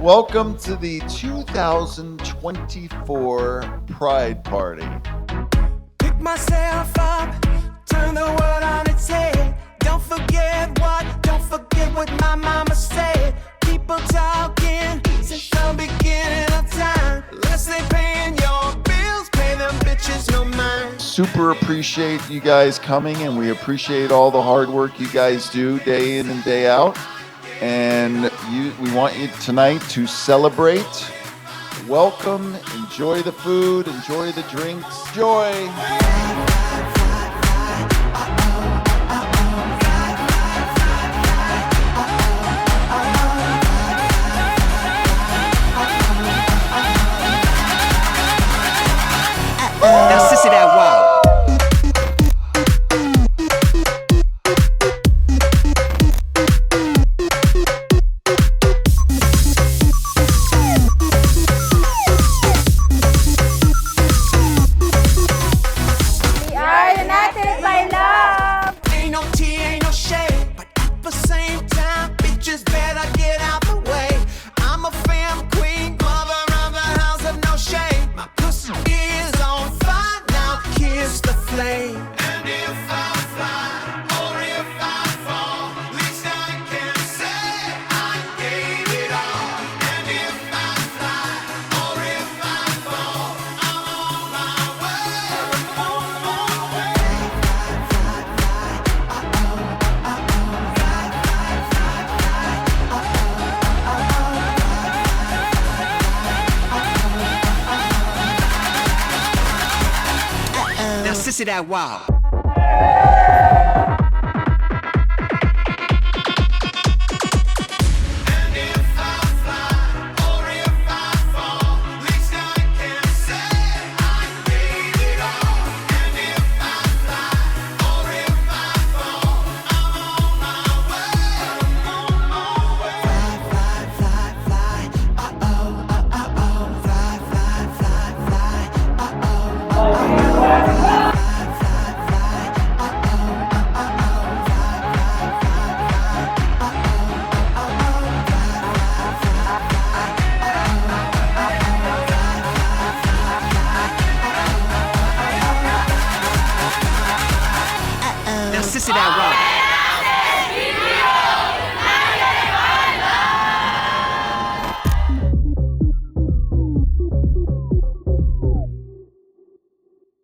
Welcome to the 2024 Pride Party. Pick myself up, turn the world on its head. Don't forget what my mama said. People talking since the beginning of time. Unless they paying your bills, pay them bitches no mind. Super appreciate you guys coming, and we appreciate all the hard work you guys do day in and day out. And we want you tonight to celebrate. Welcome, enjoy the food, enjoy the drinks, enjoy. Now sissy that wild. We are united by love. Ain't no tea, ain't no shade, but at the same time, bitches better get out the way. I'm a femme queen, mother of the house of no shame. My pussy is on fire, now kiss the flame. And if I fly, or if I fall, least I can say I gave it all. And if I fly, or if I fall, I'm on my way. Now sissy that wild. And if I fly, or if I fall, least I can say I gave it all. And if I fly, or if I fall, I'm on my way. Fly, fly, fly, fly. Uh-oh, uh-oh. Fly, fly, fly, fly. Uh-oh. Now sissy that wild.